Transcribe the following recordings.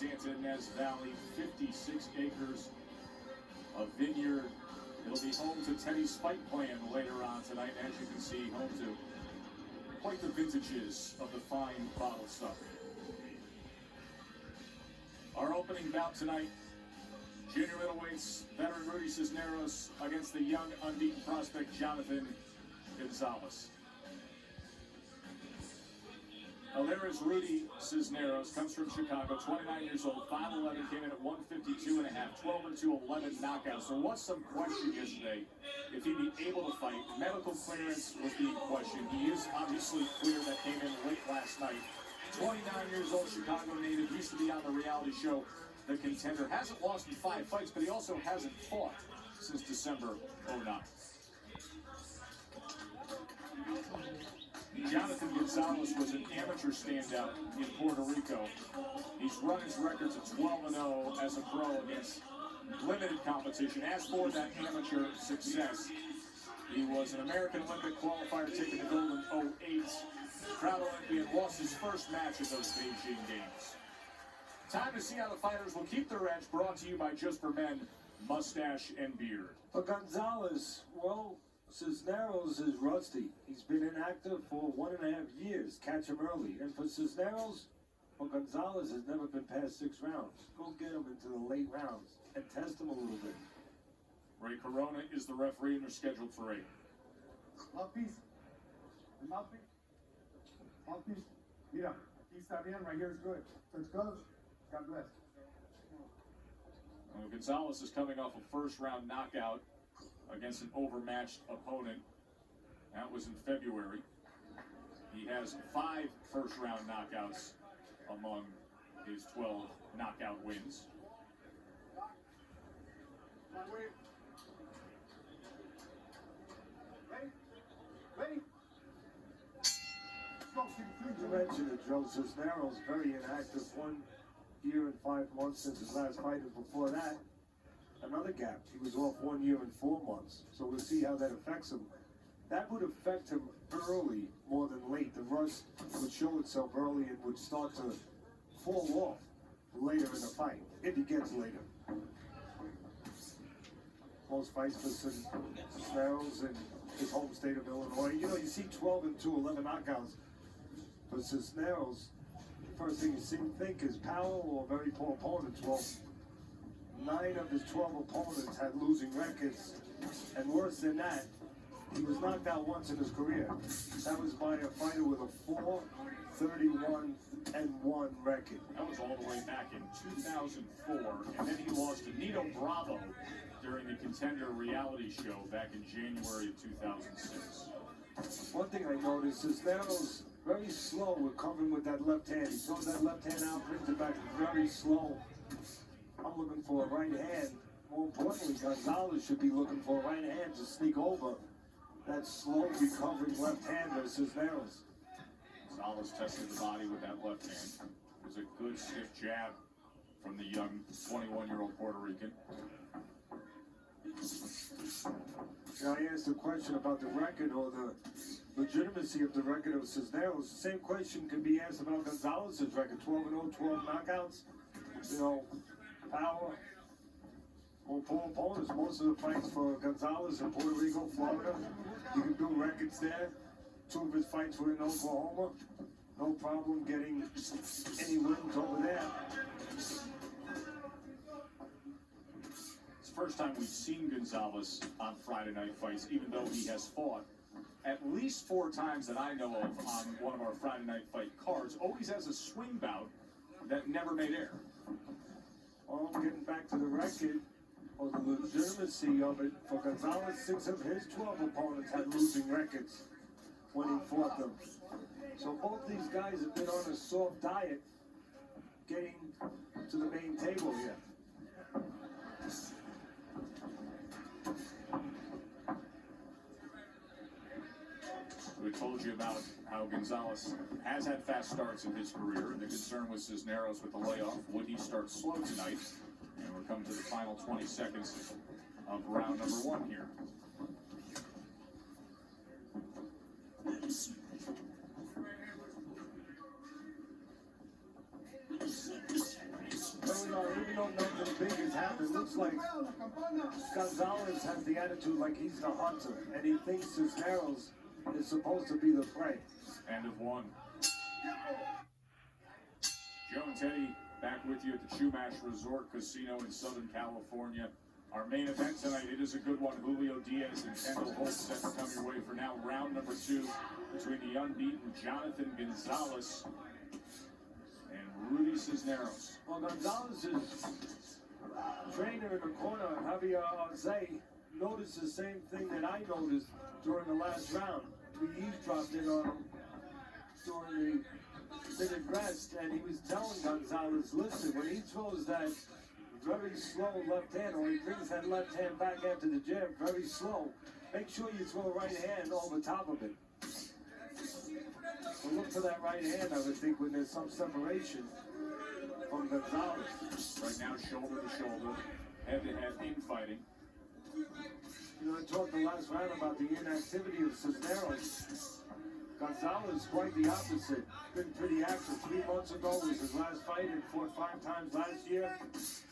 Santa Ynez Valley, 56 acres of vineyard. It'll be home to Teddy's Fight Plan later on tonight. As you can see, home to quite the vintages of the fine bottle stuff. Our opening bout tonight, junior middleweights, veteran Rudy Cisneros against the young unbeaten prospect Jonathan Gonzalez. Now there is Rudy Cisneros, comes from Chicago, 29 years old, 5'11", came in at 152 and a half, 12-2, 11 knockouts. There was some question yesterday if he'd be able to fight. Medical clearance was being questioned. He is obviously clear. That came in late last night. 29 years old, Chicago native, used to be on the reality show The Contender. Hasn't lost in 5 fights, but he also hasn't fought since December '09. Jonathan Gonzalez was an amateur standout in Puerto Rico. He's run his records at 12-0 as a pro against limited competition. As for that amateur success, he was an American Olympic qualifier taking the gold in '08. Proud Olympian, lost his first match at those Beijing Games. Time to see how the fighters will keep their edge. Brought to you by Just for Men, Mustache and Beard. For Gonzalez, well, Cisneros is rusty. He's been inactive for 1.5 years. Catch him early. And for Cisneros, well, Gonzalez has never been past 6 rounds. Go get him into the late rounds and test him a little bit. Ray Corona is the referee, and they're scheduled for 8. Mouthpiece. The mouthpiece. Mouthpiece. Mira, aquí está bien. Right here is good. Let's go. God bless. Well, Gonzalez is coming off a first-round knockout against an overmatched opponent. That was in February. He has 5 first-round knockouts among his 12 knockout wins. Ready? You mentioned it, Joe. Cisneros, very inactive. 1 year and 5 months since his last fight, and before that, another gap. He was off 1 year and 4 months. So we'll see how that affects him. That would affect him early more than late. The rust would show itself early and would start to fall off later in the fight, if he gets later. Most fights for Cisneros in his home state of Illinois. You know, you see 12-2, 11 knockouts. For Cisneros, first thing you think is power or very poor opponents. Well, 9 of his 12 opponents had losing records, and worse than that, he was knocked out once in his career. That was by a fighter with a 4-31-1 record. That was all the way back in 2004, and then he lost to Nito Bravo during the Contender reality show back in January of 2006. One thing I noticed is Cisneros very slow recovering with that left hand. He throws that left hand out, brings it back very slow. I'm looking for a right hand. More importantly, Gonzalez should be looking for a right hand to sneak over that slow recovering left hand of Cisneros. Gonzalez tested the body with that left hand. It was a good stiff jab from the young 21-year-old Puerto Rican. Now, I asked a question about the record or the legitimacy of the record of Cisneros. The same question can be asked about Gonzalez's record. 12-0, 12 knockouts. You know, power. Well, poor opponents. Most of the fights for Gonzalez in Puerto Rico, Florida, you can build records there. 2 of his fights were in Oklahoma. No problem getting any wins over there. It's the first time we've seen Gonzalez on Friday Night Fights, even though he has fought at least 4 times that I know of on one of our Friday Night Fight cards. Always has a swing bout that never made air. Well, getting back to the record, or the legitimacy of it, for Gonzalez, 6 of his 12 opponents had losing records when he fought them. So both these guys have been on a soft diet getting to the main table here. We told you about how Gonzalez has had fast starts in his career, and the concern with Cisneros with the layoff. Would he start slow tonight? And we're coming to the final 20 seconds of round number 1 here. happened. It looks like Gonzalez has the attitude like he's the hunter, and he thinks Cisneros is supposed to be the prey. End of one. Joe and Teddy back with you at the Chumash Resort Casino in Southern California. Our main event tonight, it is a good one. Julio Diaz and Kendall Holt set to come your way for now. Round number 2 between the unbeaten Jonathan Gonzalez and Rudy Cisneros. Well, Gonzalez's trainer in the corner, Javier Arce, noticed the same thing that I noticed during the last round. We eavesdropped in on him during the minute rest, and he was telling Gonzalez, listen, when he throws that very slow left hand, or he brings that left hand back after the jab very slow, make sure you throw right hand over top of it. So look for that right hand, I would think, when there's some separation from Gonzalez. Right now, shoulder to shoulder, head-to-head infighting. You know, I talked the last round about the inactivity of Cisneros. Gonzalez, quite the opposite. Been pretty active. 3 months ago was his last fight and fought 5 times last year,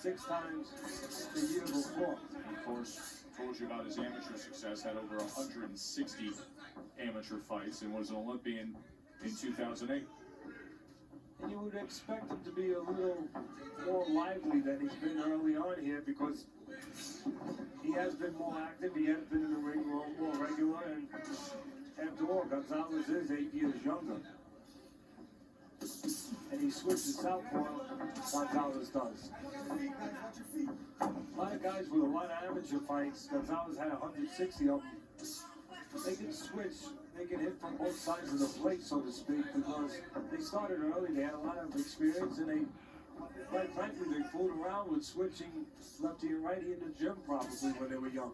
6 times the year before. And of course, told you about his amateur success, had over 160 amateur fights and was an Olympian in 2008. And you would expect him to be a little more lively than he's been early on here, because he has been more active, he has been in the ring more regular, and after all, Gonzalez is 8 years younger. And he switches southpaw, Gonzalez does. A lot of guys with a lot of amateur fights, Gonzalez had 160 of them. They can switch, they can hit from both sides of the plate, so to speak, because they started early, they had a lot of experience, and they, quite frankly, they fooled around with switching lefty and righty in the gym probably when they were young.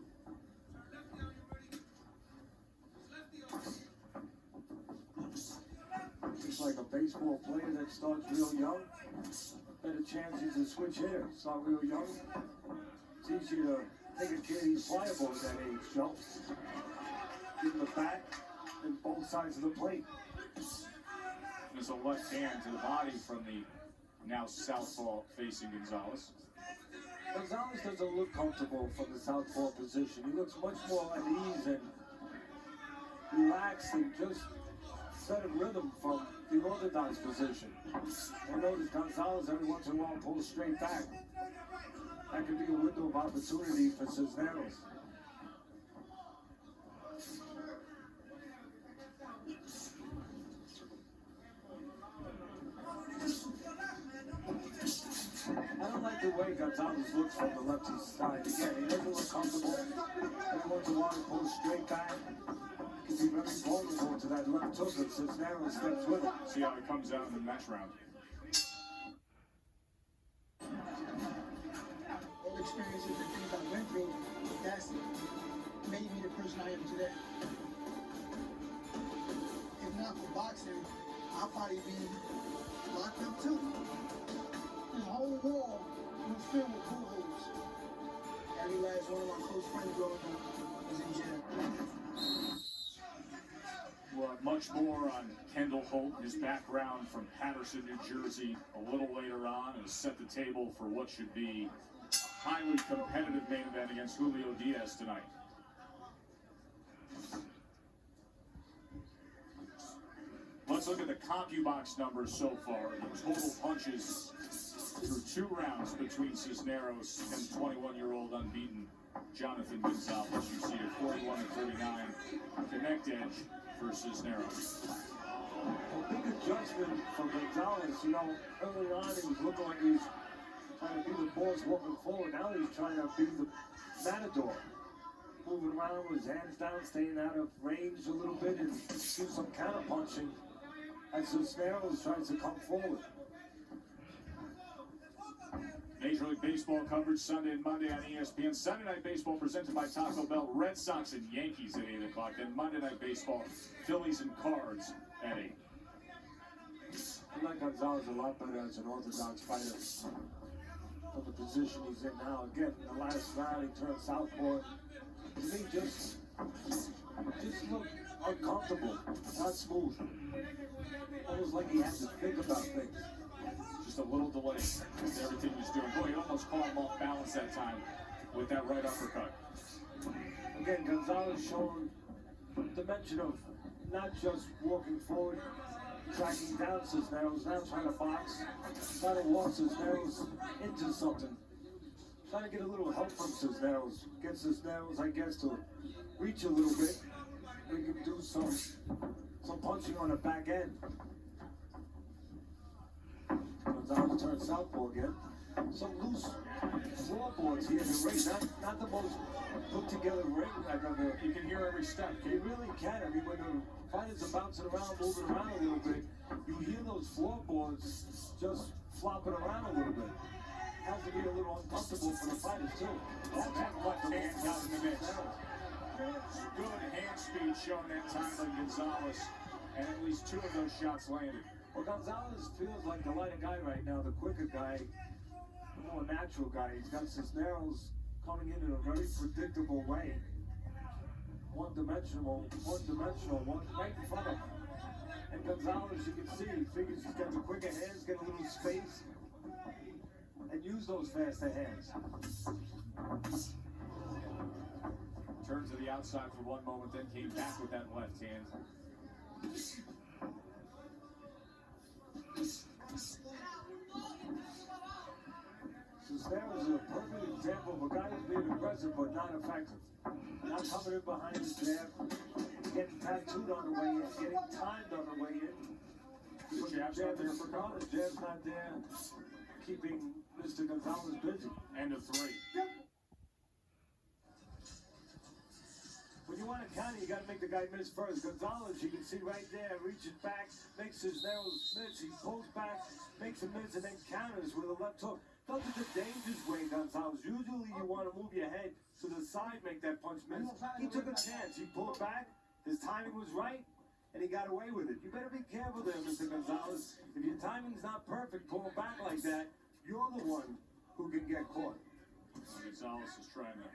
Just like a baseball player that starts real young, better chances to switch hitter. Start real young. It's easier to take a kid, he's pliable at that age, Joe. Give him the bat and both sides of the plate. There's a left hand to the body from the now southpaw facing Gonzalez. Gonzalez doesn't look comfortable from the southpaw position. He looks much more at ease and relaxed and just set a rhythm from the orthodox position. I notice Gonzalez every once in a while pulls straight back. That could be a window of opportunity for Cisneros. I don't like the way Gonzalez looks from the lefty side. Again, he doesn't look comfortable. Every once in a while he pulls straight back. He can be very vulnerable to that left hook if Cisneros steps with him. See how he comes out in the next round. All experiences and things I went through, that's made me the person I am today. If not for boxing, I'll probably be locked up too. The whole wall was filled with bullet holes. Every last one of my close friends growing up was in jail. We'll have much more on Kendall Holt, his background from Patterson, New Jersey, a little later on, and set the table for what should be a highly competitive main event against Julio Diaz tonight. Let's look at the CompuBox numbers so far. The total punches through 2 rounds between Cisneros and 21-year-old unbeaten Jonathan Gonzalez. You see a 41-39 connect edge for Cisneros. A big adjustment for Gonzalez. You know, early on he was looking like he was trying to be the boss walking forward. Now he's trying to be the matador. Moving around with his hands down, staying out of range a little bit, and do some counter punching as Cisneros tries to come forward. Major League Baseball coverage Sunday and Monday on ESPN. Sunday Night Baseball presented by Taco Bell. Red Sox and Yankees at 8 o'clock. Then Monday Night Baseball, Phillies and Cards at 8. I like Gonzalez a lot better as an orthodox fighter from the position he's in now. Again, in the last round, he turned southpaw. To me, just looked uncomfortable, not smooth. Almost like he had to think about things. just a little delay with everything he was doing. Boy, he almost caught him off balance that time with that right uppercut. Again, Gonzalez showing dimension of not just walking forward, tracking down Cisneros, now trying to box, trying to walk Cisneros into something. Trying to get a little help from Cisneros. Get Cisneros, I guess, to reach a little bit. We can do some punching on the back end. Gonzalez turns southpaw again. Some loose floorboards here in the ring. Not the most put together ring I've ever. You can hear every step. You really can. I mean, when the fighters are bouncing around, moving around a little bit, you hear those floorboards just flopping around a little bit. Has to be a little uncomfortable for the fighters too. That hands out in the mix. Good hand speed shown that time by Gonzalez, and at least 2 of those shots landed. Well, Gonzalez feels like the lighter guy right now, the quicker guy, the more natural guy. He's got Cisneros coming in a very predictable way. One-dimensional, one right in front of him. And Gonzalez, you can see, he figures he's got the quicker hands, get a little space, and use those faster hands. Turned to the outside for one moment, then came back with that left hand. Cisneros is a perfect example of a guy who's being aggressive but not effective. Not coming in behind his jab, getting tattooed on the way in, getting timed on the way in. The jab's not there for Gonzalez. The jab's not there, keeping Mr. Gonzalez busy. End of 3. When you want to counter, you got to make the guy miss first. Gonzalez, you can see right there, reaches back, makes Cisneros miss. He pulls back, makes him miss, and then counters with a left hook. Those are the dangerous way, Gonzalez. Usually you want to move your head to the side, make that punch miss. He took a chance. He pulled back. His timing was right, and he got away with it. You better be careful there, Mr. Gonzalez. If your timing's not perfect, pull back like that, you're the one who can get caught. Gonzalez is trying to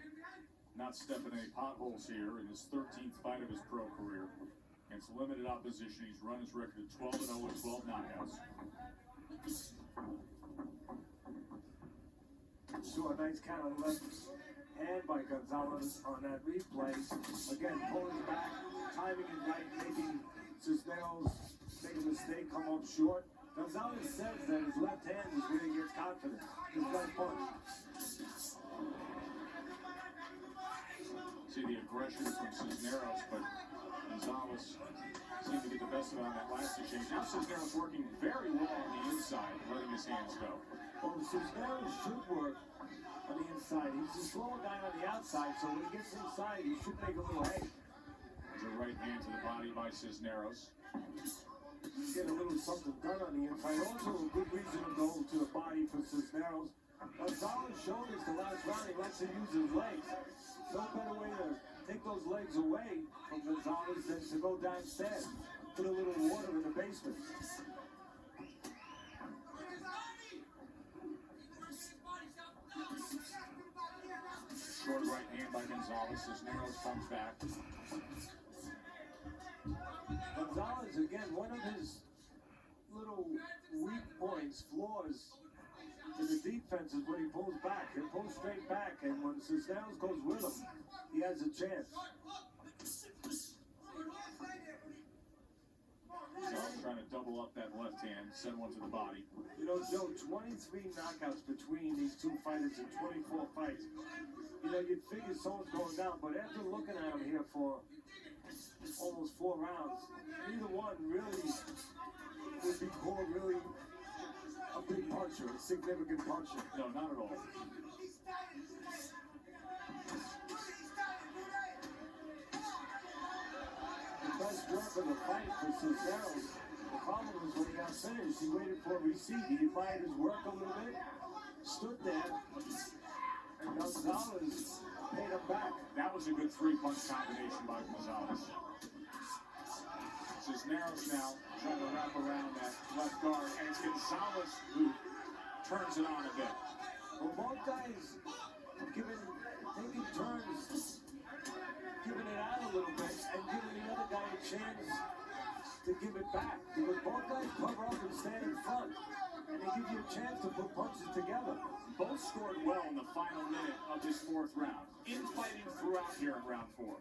not step in any potholes here in his 13th fight of his pro career. Against limited opposition, he's run his record at 12-0 with 12 knockouts. So a nice count on the left hand by Gonzalez on that replay. Again, pulling back, timing it right, making Cisneros make a mistake, come up short. Gonzalez says that his left hand is where he gets confident. His left punch. See the aggression from Cisneros, but Gonzalez seemed to get the best of it on that last exchange. Now Cisneros working very well on the inside, letting his hands go. Well, Cisneros should work on the inside. He's a slower guy on the outside, so when he gets inside, he should make a little hay. There's a right hand to the body by Cisneros. Get a little something done on the inside. Also a good reason to go to the body for Cisneros. Gonzalez showed us the last round he likes to use his legs. No better way to take those legs away from Gonzalez than to go downstairs. Put a little water in the basement. Short right hand by Gonzalez. Cisneros comes back. Gonzalez, again, one of his little weak points, flaws in the defense is when he pulls back. He pulls straight back, and when Cisneros goes with him, he has a chance. Gonzalez trying to double up that left hand, send one to the body. You know, Joe, 23 knockouts between these two fighters in 24 fights. You know, you'd figure someone's going down, but after looking at him here for almost 4 rounds, neither one really would be called really a big puncher, a significant puncher. No, not at all. The best work of the fight for Cisneros. The problem was when he got finished, he waited for a receipt. He admired his work a little bit, stood there, and Gonzalez paid him back. That was a good 3-punch combination by Gonzalez. Cisneros now trying to wrap around that left guard, and it's Gonzalez who turns it on a bit. Well, both guys taking turns, giving it out a little bit, and giving the other guy a chance to give it back. Because both guys cover up and stand in front. And they give you a chance to put punches together. Both scored well in the final minute of this fourth round. Infighting throughout here in round 4.